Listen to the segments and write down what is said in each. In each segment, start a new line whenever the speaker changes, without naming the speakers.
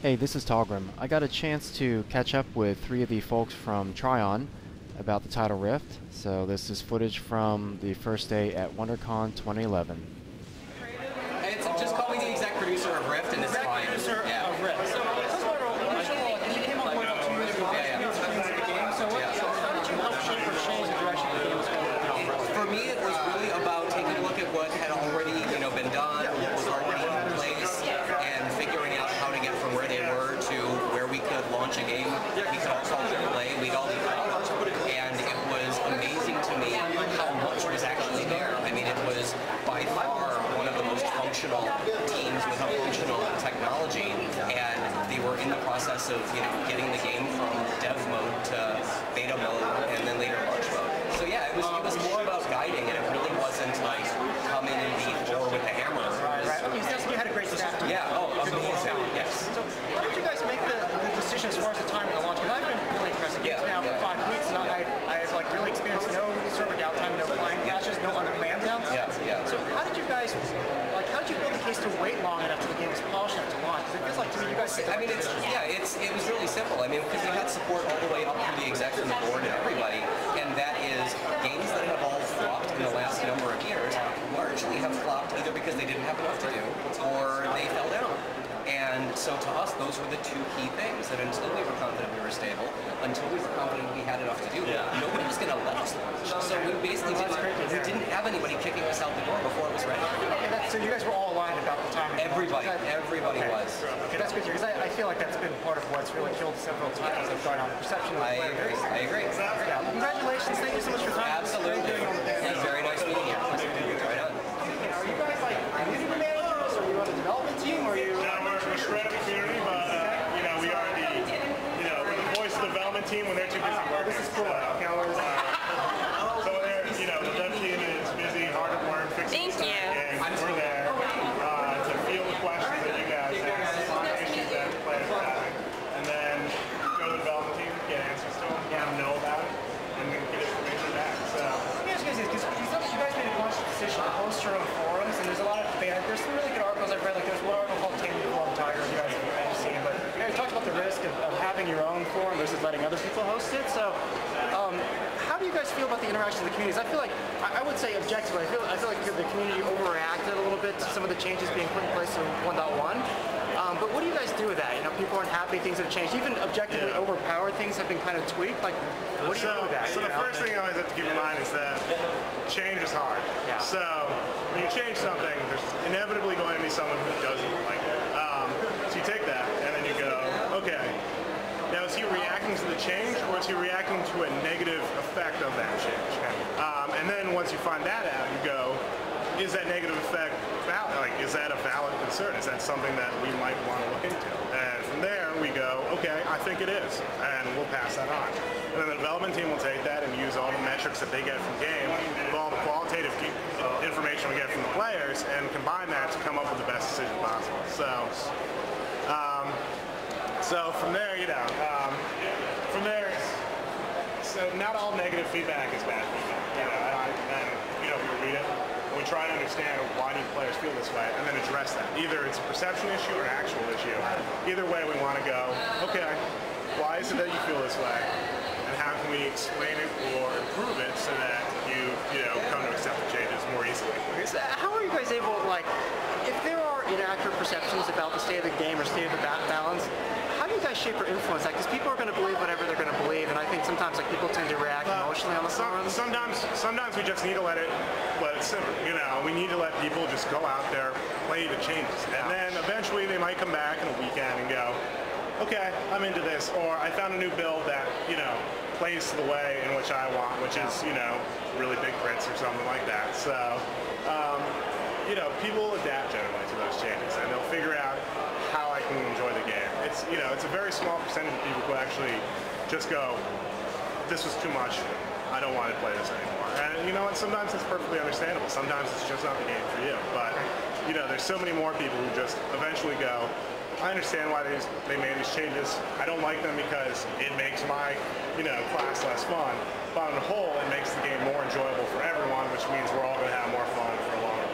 Hey, this is Talgrim. I got a chance to catch up with 3 of the folks from Trion about the title Rift, so this is footage from the first day at WonderCon 2011.
It's just call me the exec producer of Rift, and it's fine.
Producer of Rift. So, you came on board about 2 years ago. So, how did you help shape or change the direction the game was going?
For me, it was really about taking a look at what had already, been done, what was already in place, and figuring out how to get from where they were to where we could launch a game. We could also play. We'd all be and it was amazing to me how much was actually there. I mean, it was by far one of the most functional teams with a functional technology, and they were in the process of, getting the game from dev mode to beta mode and then later launch mode. So yeah, it was more about guiding, and it really wasn't like come in and be Thor with the hammer.
You had a great staff.
Yeah, amazing. Yes.
So how did you guys make the decision as far as the timing of the launch? Because I've been really impressed. It's now for 5 weeks, and I've really experienced no server downtime, no client patches, no on-demand downtime.
Yeah.
So how did you guys, how did you build the case to wait long enough till the game was polished enough to launch? Because it feels like to me you guys.
It was really simple. I mean, because we had support all the way up through the execs and the board and everybody, and that is games that have all flopped in the last number of years largely have flopped either because they didn't have enough to do or they fell down. And so to us, those were the 2 key things, that until we were confident we were stable, until we were confident we had enough to do, nobody was going to let us launch. So we basically didn't have anybody kicking us out the door before it was ready.
So you guys were all aligned about the timing?
Everybody was.
Okay, that's good, because I feel like that's been part of what's really killed several titles that have gone on the perception of the player.
I agree.
Yeah. Congratulations, thank you so much for your time.
Absolutely. It's very nice meeting you. Right on.
Are you guys like community managers, or are you on the development team, or are you?
No, we're spread up the community, but we are we're the voice of the development team when they're too busy working.
This is cool.
So they're, the dev team is busy, hard at work, fixing the game. We're there to field the questions that you guys have, issues that players are having, and then go to the development team, get answers to them, let them know about it, and then get information back. So.
Because you guys made a conscious decision to host your own forums, and there's a lot of there's some really good articles I've read. Like there's one article called "Taming the Forum Tiger," you guys have seen, but it talks about the risk of having your own forum versus letting other people host it. So, how do you guys feel about the interaction of the communities? I feel like I would say objectively, I feel like the community overreacted a little bit to some of the changes being put in place in 1.1. But what do you guys do with that? People aren't happy, things have changed. Even objectively overpowered things have been kind of tweaked. Like, what do you do with that?
So the first thing you always have to keep in mind is that change is hard.
Yeah.
So when you change something, there's inevitably going to be someone who doesn't like it. So you take that and then you go, okay, now is he reacting to the change, or is he reacting to a negative effect of that change? And then once you find that out, you go, is that negative effect valid? Like, is that a valid concern? Is that something that we might want to look into? And from there, we go, okay, I think it is, and we'll pass that on. And then the development team will take that and use all the metrics that they get from game, with all the qualitative information we get from the players, and combine that to come up with the best decision possible. So from there, so not all negative feedback is bad feedback. And we read it, and we try to understand why do players feel this way, and then address that. Either it's a perception issue or an actual issue. Either way, we want to go, okay, why is it that you feel this way, and how can we explain it or improve it so that you come to accept the changes more easily.
So how are you guys able, if there are inaccurate perceptions about the state of the game or state of the balance, how do you guys shape or influence that? Because people are going to believe whatever they're going to believe, and I think sometimes people tend to react emotionally on the forums.
Sometimes we just need to let it simmer. We need to let people just go out there, play the changes, and then eventually they might come back in a weekend and go, okay, I'm into this, or I found a new build that plays the way in which I want, which is really big crits or something like that. So people adapt generally to those changes, and they'll figure out how I can enjoy the game. It's it's a very small percentage of people who actually just go, this was too much, I don't want to play this anymore. And you know what, sometimes it's perfectly understandable. Sometimes it's just not the game for you. But there's so many more people who just eventually go, I understand why they made these changes. I don't like them because it makes my class less fun. But on the whole, it makes the game more enjoyable for everyone, which means we're all going to have more fun for a longer,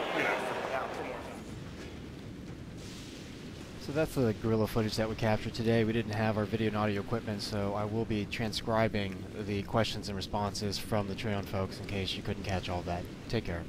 for more time.
So that's the guerrilla footage that we captured today. We didn't have our video and audio equipment, so I will be transcribing the questions and responses from the Trion folks in case you couldn't catch all that. Take care.